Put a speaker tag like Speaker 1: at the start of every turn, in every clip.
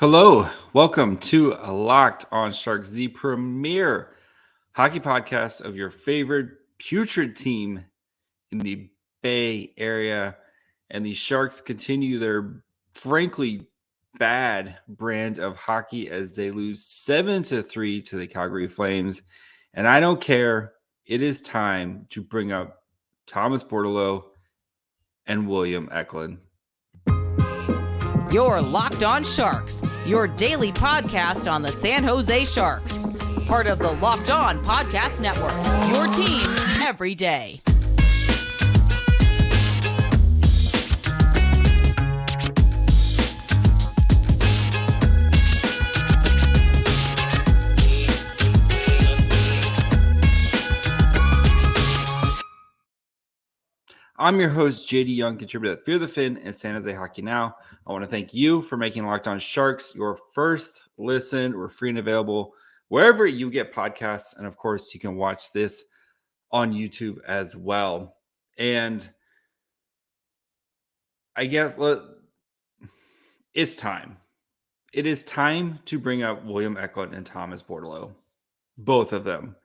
Speaker 1: Hello, welcome to Locked on Sharks, the premier hockey podcast of your favorite putrid team in the Bay Area. And the Sharks continue their frankly bad brand of hockey as they lose 7-3 to the Calgary Flames. And I don't care. It is time to bring up Tomas Bordeleau and William Eklund.
Speaker 2: You're Locked on Sharks, your daily podcast on the San Jose Sharks. Part of the Locked on Podcast Network, your team every day.
Speaker 1: I'm your host, JD Young, contributor at Fear the Fin and San Jose Hockey Now. I want to thank you for making Locked on Sharks your first listen. We're free and available wherever you get podcasts. And of course, you can watch this on YouTube as well. And I guess it's time. It is time to bring up William Eklund and Tomas Bordeleau. Both of them.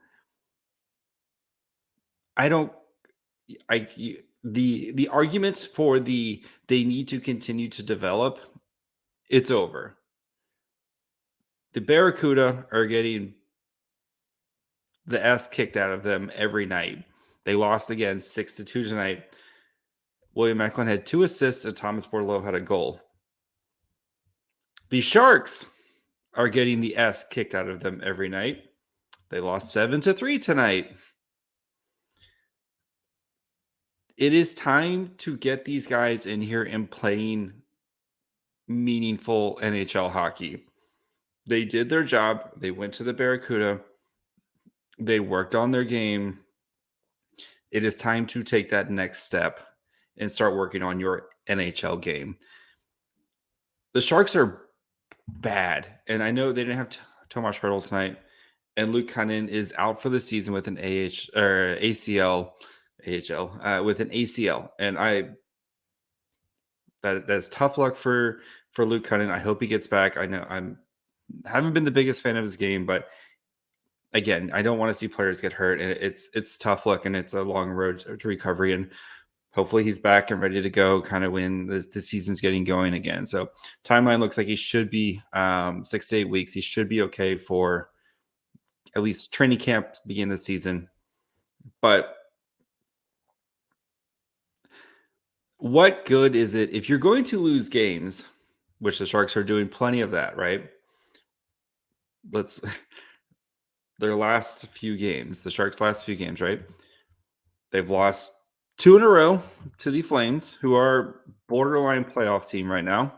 Speaker 1: The arguments for they need to continue to develop, it's over. The Barracuda are getting the ass kicked out of them every night. They lost again 6-2 tonight. William Eklund had 2 assists and Tomas Bordeleau had a goal. The Sharks are getting the ass kicked out of them every night. They lost 7-3 tonight. It is time to get these guys in here and playing meaningful NHL hockey. They did their job. They went to the Barracuda. They worked on their game. It is time to take that next step and start working on your NHL game. The Sharks are bad, and I know they didn't have Tomas Hertl tonight, and Luke Kunin is out for the season with an ACL. With an ACL, and that's tough luck for Luke Kunin. I hope he gets back. I know haven't been the biggest fan of his game, but again, I don't want to see players get hurt. It's tough luck, and it's a long road to recovery. And hopefully, he's back and ready to go, kind of when the season's getting going again. So timeline looks like he should be 6 to 8 weeks. He should be okay for at least training camp to begin the season, but. What good is it if you're going to lose games, which the Sharks are doing plenty of that, right? Their last few games, the Sharks' last few games, right? They've lost 2 in a row to the Flames, who are borderline playoff team right now.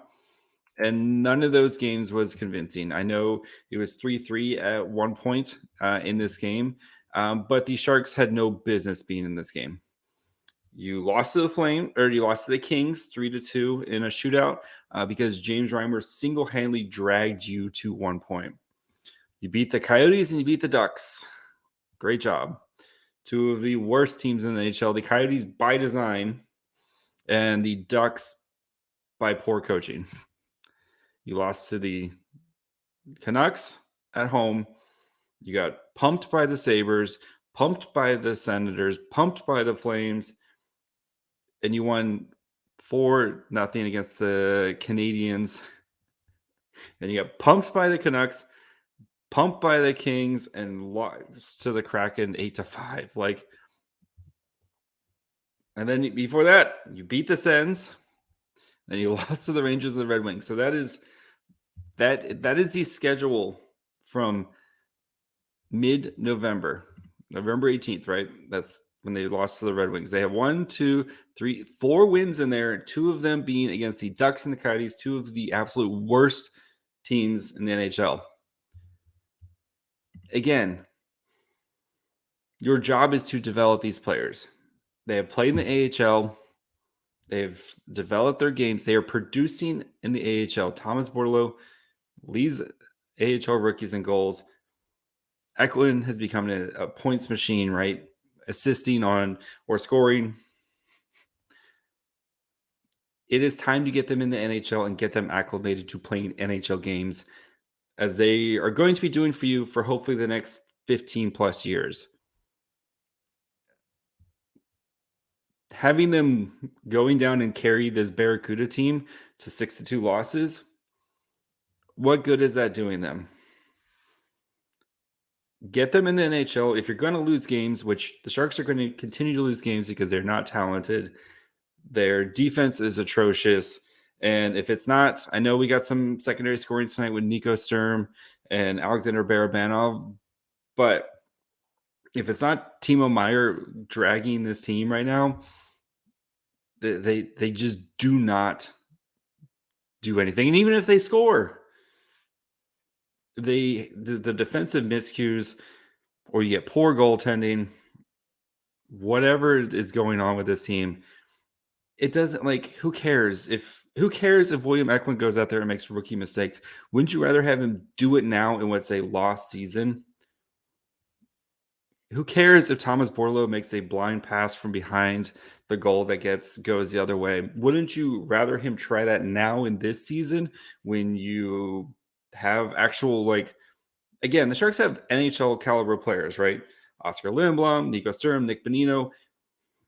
Speaker 1: And none of those games was convincing. I know it was 3-3 at one point in this game, but the Sharks had no business being in this game. You lost to the Kings 3-2 in a shootout because James Reimer single-handedly dragged you to 1 point. You beat the Coyotes and you beat the Ducks. Great job. 2 of the worst teams in the NHL. The Coyotes by design and the Ducks by poor coaching. You lost to the Canucks at home. You got pumped by the Sabres, pumped by the Senators, pumped by the Flames. And you won 4-0 against the Canadians. Then you got pumped by the Canucks, pumped by the Kings, and lost to the Kraken 8-5. And then before that, you beat the Sens. Then you lost to the Rangers and the Red Wings. So that is the schedule from mid-November, November 18th, right? That's when they lost to the Red Wings. They have 1, 2, 3, 4 wins in there, 2 of them being against the Ducks and the Coyotes, 2 of the absolute worst teams in the NHL. Again, your job is to develop these players. They have played in the AHL. They've developed their games. They are producing in the AHL. Tomas Bordeleau leads AHL rookies in goals. Eklund has become a points machine, right? Assisting on or scoring. It is time to get them in the NHL and get them acclimated to playing NHL games, as they are going to be doing for you for hopefully the next 15 plus years. Having them going down and carry this Barracuda team to 6-2 losses, what good is that doing them? Get them in the NHL. If you're going to lose games, which the Sharks are going to continue to lose games because they're not talented, their defense is atrocious. And if it's not, I know we got some secondary scoring tonight with Nico Sturm and Alexander Barabanov, but if it's not Timo Meier dragging this team right now, they just do not do anything. And even if they score, the defensive miscues, or you get poor goaltending, whatever is going on with this team, it doesn't, like, who cares if William Eklund goes out there and makes rookie mistakes? Wouldn't you rather have him do it now in what's a lost season? Who cares if Tomas Bordeleau makes a blind pass from behind the goal that goes the other way? Wouldn't you rather him try that now in this season when you have actual, like, again, the Sharks have NHL caliber players, right? Oscar Lindblom, Nico Sturm, Nick Bonino,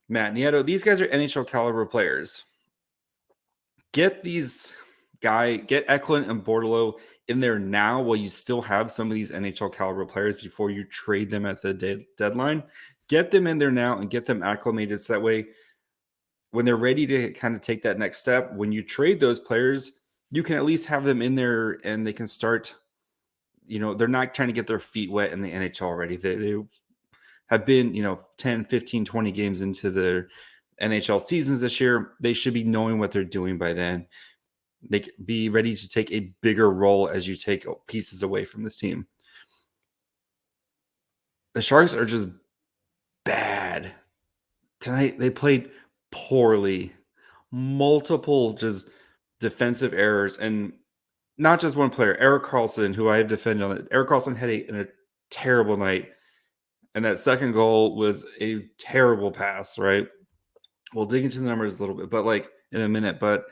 Speaker 1: Matt Nieto. These guys are NHL caliber players. Get Eklund and Bordeleau in there now while you still have some of these NHL caliber players before you trade them at the deadline. Get them in there now and get them acclimated so that way when they're ready to kind of take that next step, when you trade those players, you can at least have them in there and they can start, they're not trying to get their feet wet in the NHL already. They have been, 10, 15, 20 games into their NHL seasons this year. They should be knowing what they're doing by then. They can be ready to take a bigger role as you take pieces away from this team. The Sharks are just bad. Tonight, they played poorly. Multiple just defensive errors, and not just one player. Erik Karlsson, who I have defended on it. Erik Karlsson had a terrible night. And that second goal was a terrible pass, right? We'll dig into the numbers a little bit, but in a minute. But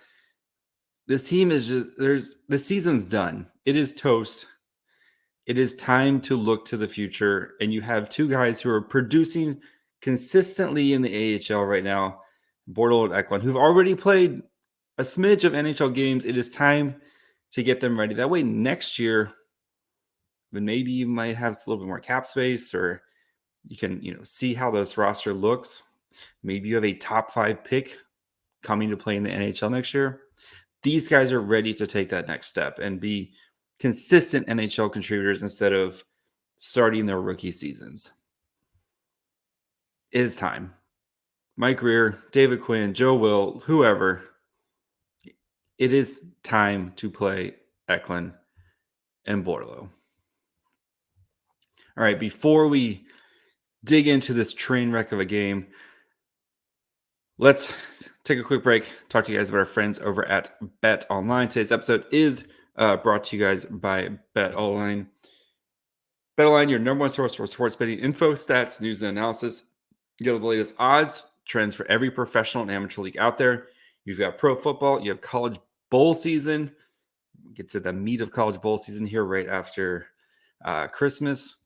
Speaker 1: this team is the season's done. It is toast. It is time to look to the future. And you have two guys who are producing consistently in the AHL right now, Bordeleau and Eklund, who've already played a smidge of NHL games. It is time to get them ready. That way next year, when maybe you might have a little bit more cap space, or you can, see how this roster looks. Maybe you have a top 5 pick coming to play in the NHL next year. These guys are ready to take that next step and be consistent NHL contributors instead of starting their rookie seasons. It is time. Mike Greer, David Quinn, Joe Will, whoever. It is time to play Eklund and Bordeleau. All right, before we dig into this train wreck of a game, let's take a quick break, talk to you guys about our friends over at BetOnline. Today's episode is brought to you guys by BetOnline. BetOnline, your number one source for sports betting info, stats, news, and analysis. You get all the latest odds, trends for every professional and amateur league out there. You've got pro football, you have college bowl season. We get to the meat of college bowl season here right after Christmas.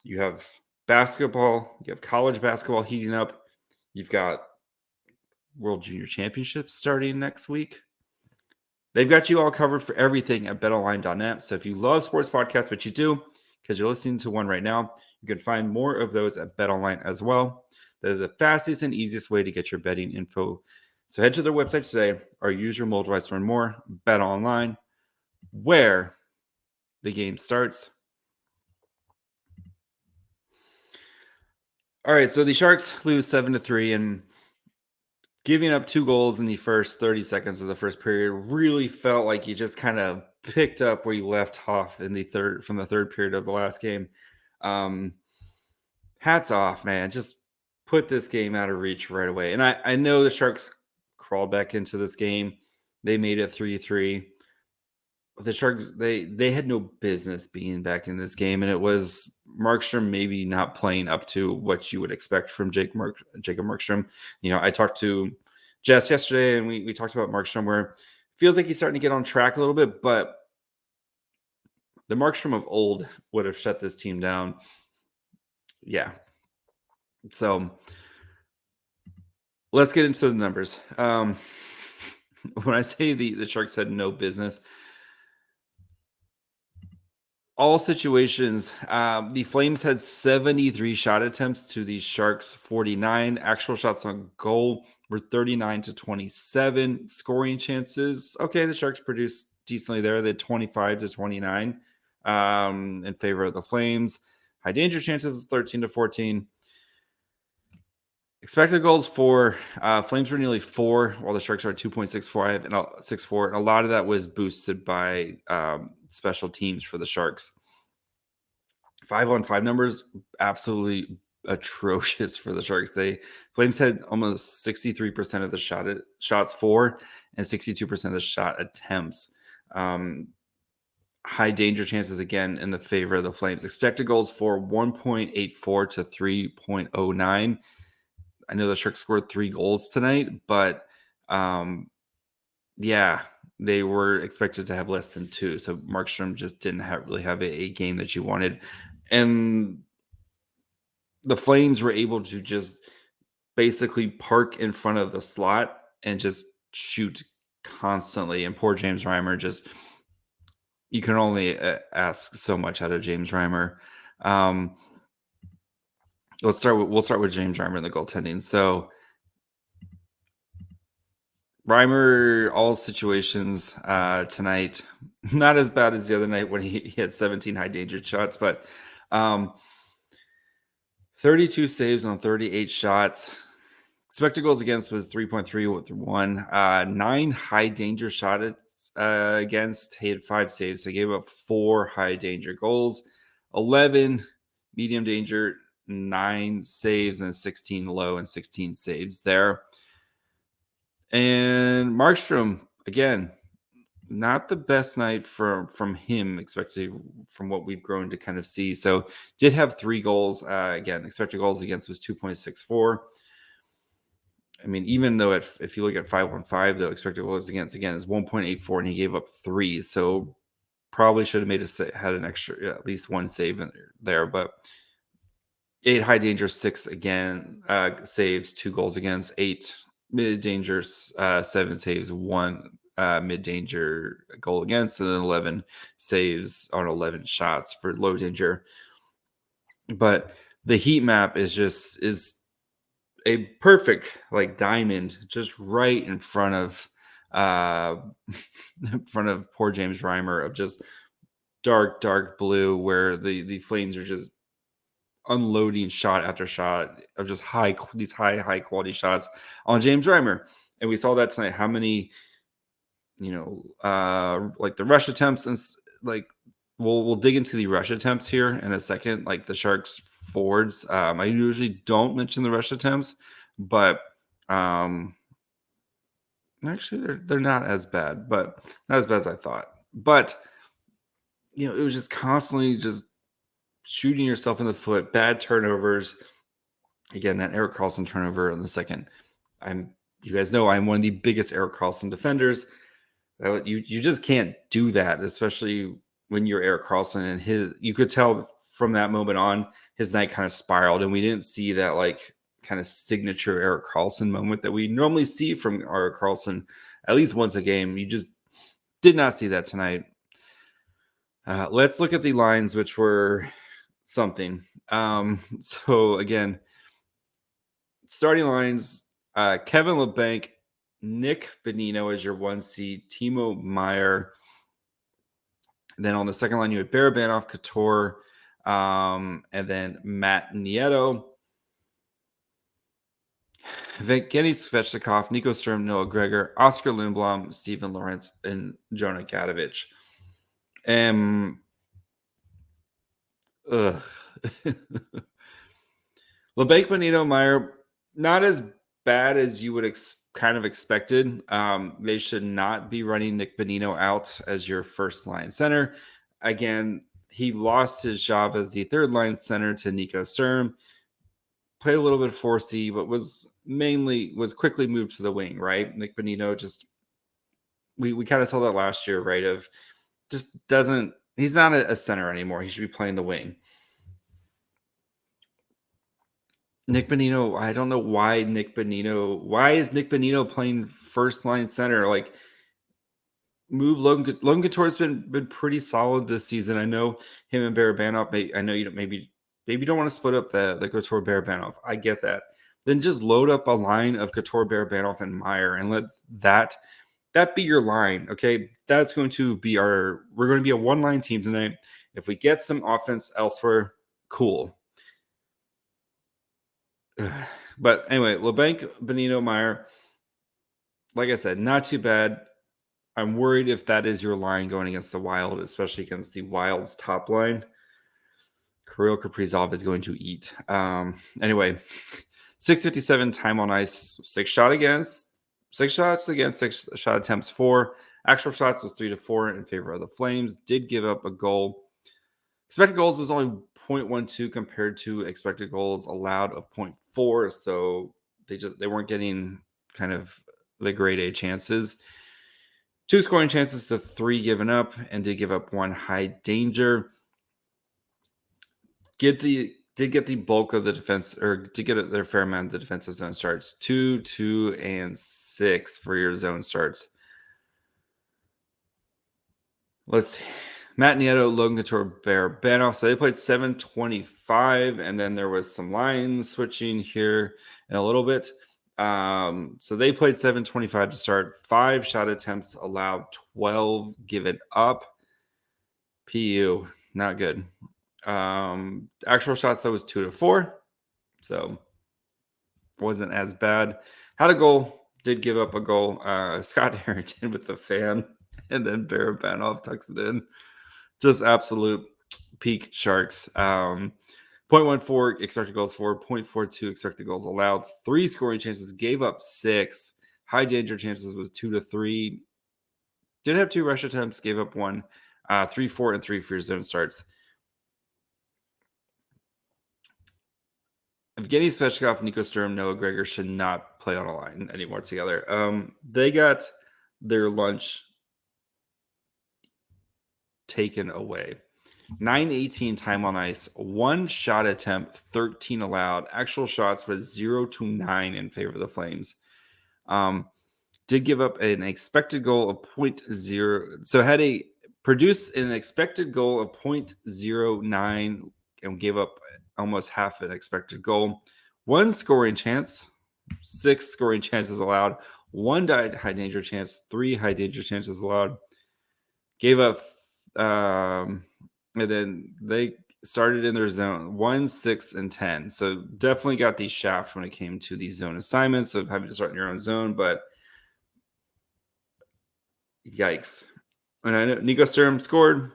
Speaker 1: You have basketball, you have college basketball heating up. You've got World Junior Championships starting next week. They've got you all covered for everything at betonline.net. So if you love sports podcasts, which you do, because you're listening to one right now, you can find more of those at BetOnline as well. They're the fastest and easiest way to get your betting info. So head to their website today or use your mobile device to learn more. BetOnline, where the game starts. All right, so the Sharks lose 7-3, and giving up 2 goals in the first 30 seconds of the first period really felt like you just kind of picked up where you left off from the third period of the last game. Hats off, man. Just put this game out of reach right away. And I know the Sharks crawled back into this game. They made it 3-3. The Sharks, they had no business being back in this game, and it was Markstrom maybe not playing up to what you would expect from Jacob Markstrom. I talked to Jess yesterday, and we talked about Markstrom, where it feels like he's starting to get on track a little bit, but the Markstrom of old would have shut this team down. Yeah. So let's get into the numbers. When I say the Sharks had no business, all situations, the Flames had 73 shot attempts to the Sharks 49. Actual shots on goal were 39 to 27. Scoring chances, okay, the Sharks produced decently there. They had 25 to 29 in favor of the Flames. High danger chances, 13 to 14. Expected goals for Flames were nearly 4, while the Sharks are 2.65 and 6.4. And a lot of that was boosted by special teams for the Sharks. 5-on-5 numbers, absolutely atrocious for the Sharks. Flames had almost 63% of the shots for and 62% of the shot attempts. High danger chances again in the favor of the Flames. Expected goals for 1.84 to 3.09. I know the Sharks scored 3 goals tonight, but yeah, they were expected to have less than 2. So Markstrom just didn't really have a game that you wanted. And the Flames were able to just basically park in front of the slot and just shoot constantly. And poor James Reimer you can only ask so much out of James Reimer. We'll start with James Reimer in the goaltending. So Reimer, all situations tonight, not as bad as the other night when he had 17 high danger shots, but 32 saves on 38 shots. Expected goals against was 3.3 with 1. 9 high danger shots against. He had 5 saves, so he gave up 4 high danger goals. 11 medium danger, 9 saves, and 16 low and 16 saves there. And Markstrom, again, not the best night from him, especially from what we've grown to kind of see. So did have 3 goals. Again, expected goals against was 2.64. I mean, even though if you look at 5-on-5, though, expected goals against, again, is 1.84, and he gave up 3. So probably should have had an extra, at least 1 save in there. But 8 high danger, 6 again, saves, 2 goals against, 8 mid danger, 7 saves, 1 mid danger goal against, and then 11 saves on 11 shots for low danger. But the heat map is a perfect like diamond just right in front of poor James Reimer, of just dark blue, where the Flames are just unloading shot after shot of just high quality shots on James Reimer. And we saw that tonight. How many, like the rush attempts, and like we'll dig into the rush attempts here in a second, like the Sharks forwards. I usually don't mention the rush attempts, but actually they're not as bad, but not as bad as I thought. But it was just constantly just shooting yourself in the foot, bad turnovers. Again, that Erik Karlsson turnover in the second. You guys know I'm one of the biggest Erik Karlsson defenders. You just can't do that, especially when you're Erik Karlsson, and you could tell from that moment on his night kind of spiraled, and we didn't see that like kind of signature Erik Karlsson moment that we normally see from Erik Karlsson at least once a game. You just did not see that tonight. Let's look at the lines, which were something. So again, starting lines, Kevin LeBanc, Nick Bonino as your 1C, Timo Meier. Then on the second line, you had Barabanov, Couture, and then Matt Nieto. Evgeny Svechnikov, Nico Sturm, Noah Gregor, Oscar Lindblom, Steven Lawrence, and Jonah Gadovich. LeBanc, Bonino, Meier, not as bad as you would kind of expected. They should not be running Nick Bonino out as your first line center. Again, he lost his job as the third line center to Nico Sturm. Played a little bit 4C, but was mainly was quickly moved to the wing, right? Nick Bonino just, we kind of saw that last year, right? Of just he's not a center anymore. He should be playing the wing. Nick Bonino, I don't know why is Nick Bonino playing first line center? Like, move Logan Couture has been pretty solid this season. I know him and Barabanov. I know you don't maybe you don't want to split up the Couture Barabanov. I get that. Then just load up a line of Couture, Barabanov, and Meier, and let that be your line. Okay, that's going to be we're going to be a one line team tonight. If we get some offense elsewhere, cool. But anyway, LeBanc, Bonino, Meier, like I said, not too bad. I'm worried if that is your line going against the Wild, especially against the Wild's top line. Kirill Kaprizov is going to eat. Anyway, 657 time on ice, 6 shots against, 6 shot attempts, 4. Actual shots was 3-4 in favor of the Flames. Did give up a goal. Expected goals was only 0.12 compared to expected goals allowed of 0.4. So they weren't getting kind of the grade A chances. 2 scoring chances to 3 given up, and did give up 1 high danger. Did get the bulk of the defense, or to get their fair amount of the defensive zone starts. 2, 2, and 6 for your zone starts. Let's see. Matt Nieto, Logan Couture, Barabanov. So they played 7:25, and then there was some line switching here in a little bit. So they played 7:25 to start. 5 shot attempts allowed, 12 given up. PU, not good. Actual shots, though, was 2-4. So wasn't as bad. Had a goal, did give up a goal. Scott Harrington with the fan, and then Barabanov tucks it in. Just absolute peak Sharks. 0.14 expected goals for, 0.42 expected goals allowed. 3 scoring chances, gave up 6. High danger chances was 2-3. Did have 2 rush attempts, gave up 1. 3, 4, and 3 for your zone starts. Evgeny Svechkov, Nico Sturm, Noah Gregor should not play on a line anymore together. They got their lunch taken away. 9:18 time on ice, 1 shot attempt, 13 allowed. Actual shots was 0-9 in favor of the Flames. Did give up an expected goal of 0.0. So had produced an expected goal of 0.09 and gave up almost half an expected goal. 1 scoring chance, 6 scoring chances allowed. 1 high danger chance, 3 high danger chances allowed. Gave up, and then they started in their zone 1, 6, and 10. So definitely got the shaft when it came to these zone assignments of having to start in your own zone, but yikes. And I know Nico Sturm scored.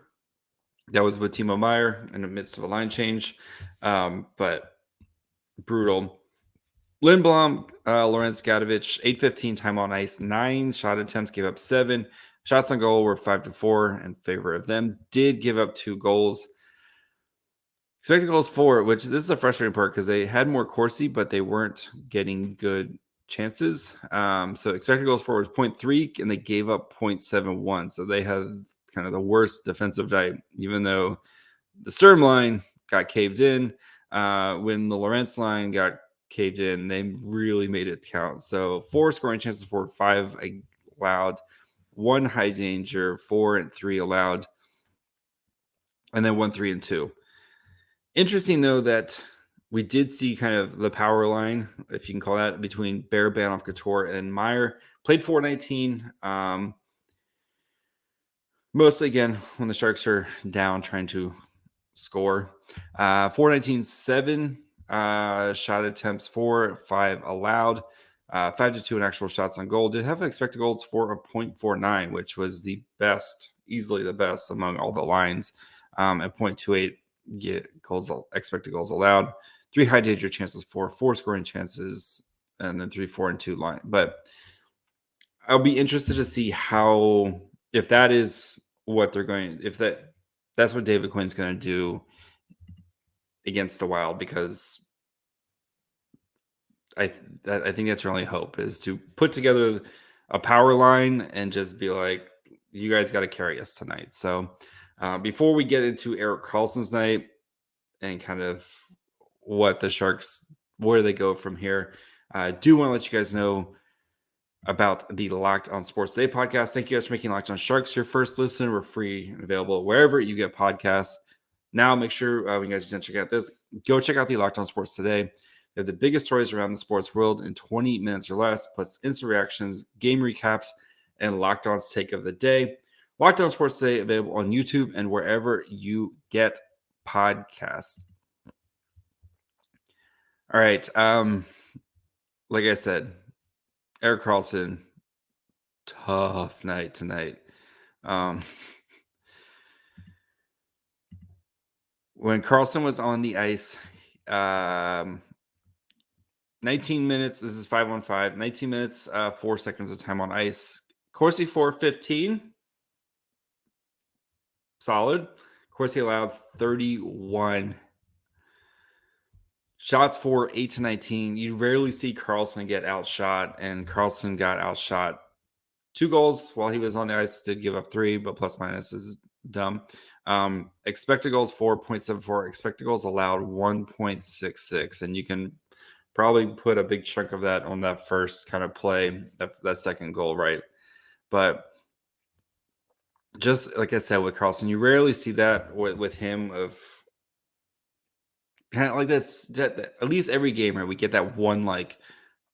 Speaker 1: That was with Timo Meier in the midst of a line change. But brutal. Lindblom, Lorenz Gadovich, 8:15 time on ice, 9 shot attempts, gave up 7. Shots on goal were 5-4 in favor of them. Did give up 2 goals. Expected goals 4, which this is a frustrating part because they had more Corsi, but they weren't getting good chances. So expected goals 4 was 0.3, and they gave up 0.71. So they had kind of the worst defensive night, even though the Sturm line got caved in. When the Lorentz line got caved in, they really made it count. So 4 scoring chances for, 5 allowed, 1 high danger, 4 and 3 allowed, and then 1, 3, and 2. Interesting, though, that we did see kind of the power line, if you can call that, between Barabanov, Couture, and Meier. Played 4:19. Mostly, again, when the Sharks are down trying to score. 4:19, 7 shot attempts, 4, 5 allowed. 5-2 in actual shots on goal. Did have expected goals for a 0.49, which was the best, easily the best among all the lines. At 0.28 expected goals allowed. 3 high danger chances for, 4 scoring chances, and then 3, 4, and 2 line. But I'll be interested to see how, if that is what they're going, if that's what David Quinn's going to do against the Wild, because I think that's your only hope, is to put together a power line and just be like, you guys got to carry us tonight. So before we get into Erik Karlsson's night and kind of what the Sharks, where they go from here, I do want to let you guys know about the Locked On Sports Today podcast. Thank you guys for making Locked On Sharks your first listen. We're free and available wherever you get podcasts. Now, make sure when you guys can check out this, go check out the Locked On Sports Today. They have the biggest stories around the sports world in 20 minutes or less, plus instant reactions, game recaps, and Locked On's take of the day. Locked On Sports Today available on YouTube and wherever you get podcasts. All right. Like I said, Erik Karlsson, tough night tonight. When Karlsson was on the ice, 19 minutes, this is 5-on-5, 19 minutes, 4 seconds of time on ice. Corsi for 15, solid. Corsi allowed 31. Shots for 8-19. You rarely see Karlsson get outshot, and Karlsson got outshot. 2 goals while he was on the ice, did give up 3, but plus minus is dumb. Expected goals 4.74, expected goals allowed 1.66, and you can probably put a big chunk of that on that first kind of play, that second goal, right? But just like I said with Karlsson, you rarely see that with him, of kind of like this. At least every game, right, we get that one like,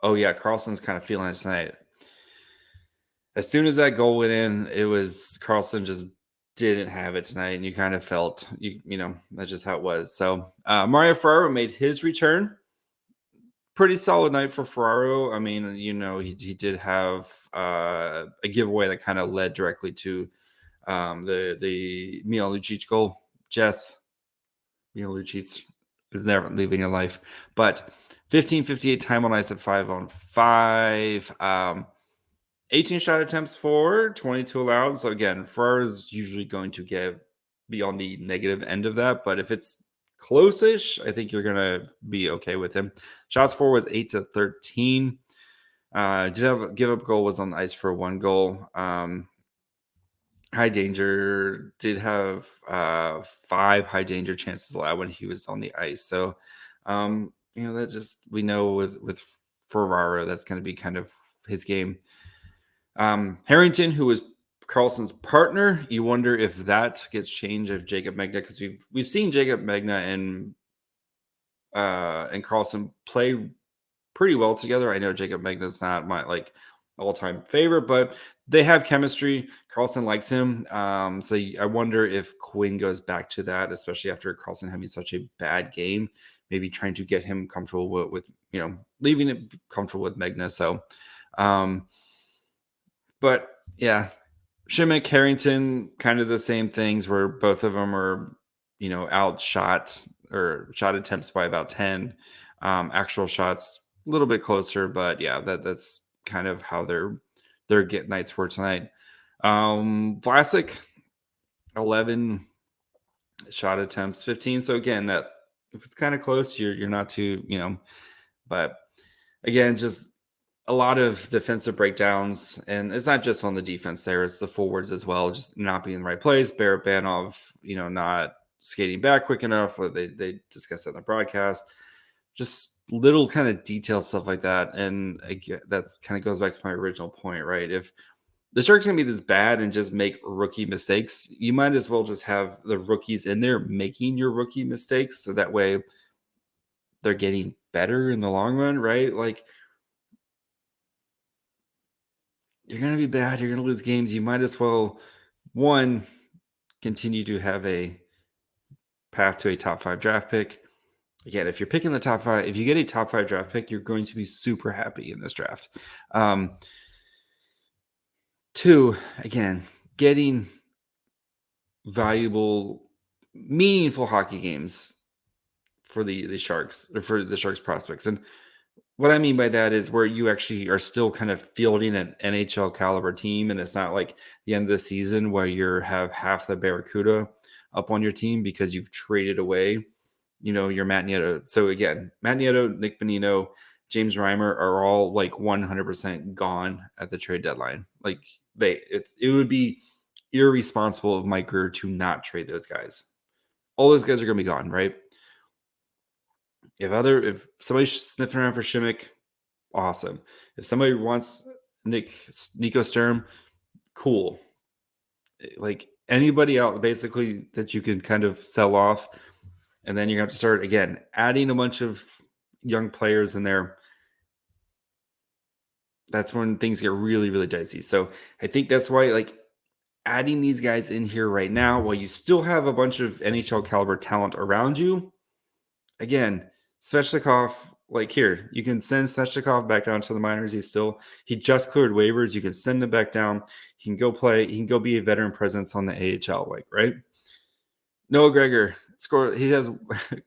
Speaker 1: oh yeah, Karlsson's kind of feeling it tonight. As soon as that goal went in, it was Karlsson just didn't have it tonight, and you kind of felt, you know, that's just how it was. So Mario Ferraro made his return. Pretty solid night for Ferraro. I mean, you know, he did have a giveaway that kind of led directly to the Milan Lucic goal. Milan Lucic is never leaving your life. But 15:58 time on ice at 5-on-5. 18 shot attempts for 22 allowed. So again, Ferraro's usually going to be on the negative end of that. But if it's close-ish, I think you're going to be okay with him. Shots for was 8-13. Did have a give-up goal, was on the ice for 1 goal. High danger, did have 5 high danger chances allowed when he was on the ice. So, you know, that just, we know with Ferraro, that's going to be kind of his game. Harrington, who was Karlsson's partner, you wonder if that gets changed if Jacob Megna, because we've seen Jacob Megna and Karlsson play pretty well together. I know Jacob Megna's not my like all-time favorite, but they have chemistry. Karlsson likes him. So I wonder if Quinn goes back to that, especially after Karlsson having such a bad game, maybe trying to get him comfortable with you know, leaving it comfortable with Megna. So, but yeah, Schmidt, Harrington, kind of the same things, where both of them are, you know, outshot or shot attempts by about 10. Actual shots a little bit closer, but yeah, that's kind of how their get nights were tonight. Vlasic, 11 shot attempts, 15. So again, that if it's kind of close, you're not too, you know, but again, just a lot of defensive breakdowns, and it's not just on the defense there, it's the forwards as well, just not being in the right place. Barabanov, you know, not skating back quick enough. They discussed that in the broadcast. Just little kind of detailed stuff like that. And again, that's kind of goes back to my original point, right? If the Sharks going to be this bad and just make rookie mistakes, you might as well just have the rookies in there making your rookie mistakes, so that way they're getting better in the long run, right? Like, you're going to be bad, you're going to lose games. You might as well, one, continue to have a path to a top 5 draft pick. Again, if you're picking the top 5, if you get a top 5 draft pick, you're going to be super happy in this draft. 2, again, getting valuable, meaningful hockey games for the Sharks, or for the Sharks prospects. And what I mean by that is where you actually are still kind of fielding an NHL caliber team, and it's not like the end of the season where you have half the Barracuda up on your team because you've traded away, you know, your Matt Nieto. So again, Matt Nieto, Nick Bonino, James Reimer are all like 100% gone at the trade deadline. Like it would be irresponsible of Mike Grier to not trade those guys. All those guys are going to be gone, right? If somebody's sniffing around for Šimik, awesome. If somebody wants Nico Sturm, cool. Like anybody out basically that you can kind of sell off, and then you're going to have to start again adding a bunch of young players in there. That's when things get really, really dicey. So I think that's why like adding these guys in here right now, while you still have a bunch of NHL caliber talent around you, again, Svechnikov, like here, you can send Svechnikov back down to the minors. He just cleared waivers. You can send him back down. He can go play. He can go be a veteran presence on the AHL, like, right? Noah Gregor scored. He has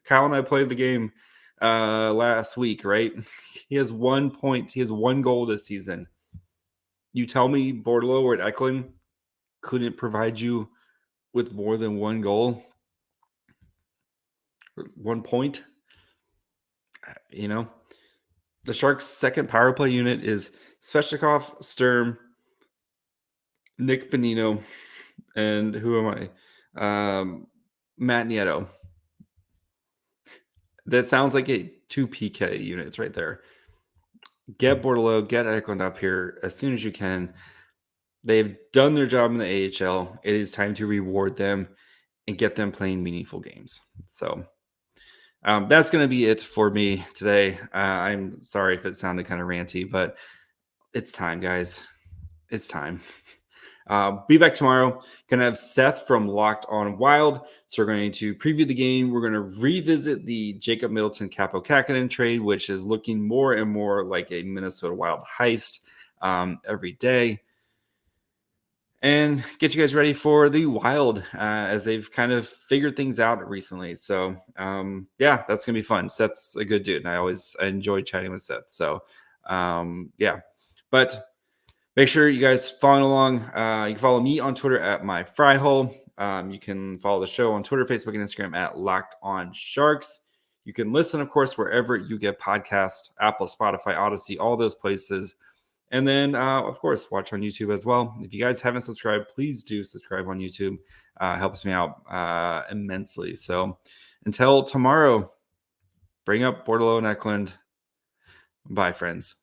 Speaker 1: Kyle and I played the game last week, right? He has 1 point. He has 1 goal this season. You tell me Bordeleau or Eklund couldn't provide you with more than 1 goal, 1 point? You know, the Sharks' second power play unit is Svechnikov, Sturm, Nick Bonino, and who am I? Matt Nieto. That sounds like 2 PK units right there. Get Bordeleau, get Eklund up here as soon as you can. They've done their job in the AHL. It is time to reward them and get them playing meaningful games. So that's going to be it for me today. I'm sorry if it sounded kind of ranty, but it's time, guys. It's time. Be back tomorrow. Going to have Seth from Locked On Wild. So we're going to preview the game. We're going to revisit the Jacob Middleton Capo Kakinen trade, which is looking more and more like a Minnesota Wild heist every day. And get you guys ready for the Wild as they've kind of figured things out recently. So, yeah, that's going to be fun. Seth's a good dude, and I enjoy chatting with Seth. So, yeah. But make sure you guys follow along. You can follow me on Twitter at MyFryHole. You can follow the show on Twitter, Facebook, and Instagram at Locked On Sharks. You can listen, of course, wherever you get podcasts, Apple, Spotify, Odyssey, all those places. And then, of course, watch on YouTube as well. If you guys haven't subscribed, please do subscribe on YouTube. Helps me out immensely. So until tomorrow, bring up Bordeleau and Eklund. Bye, friends.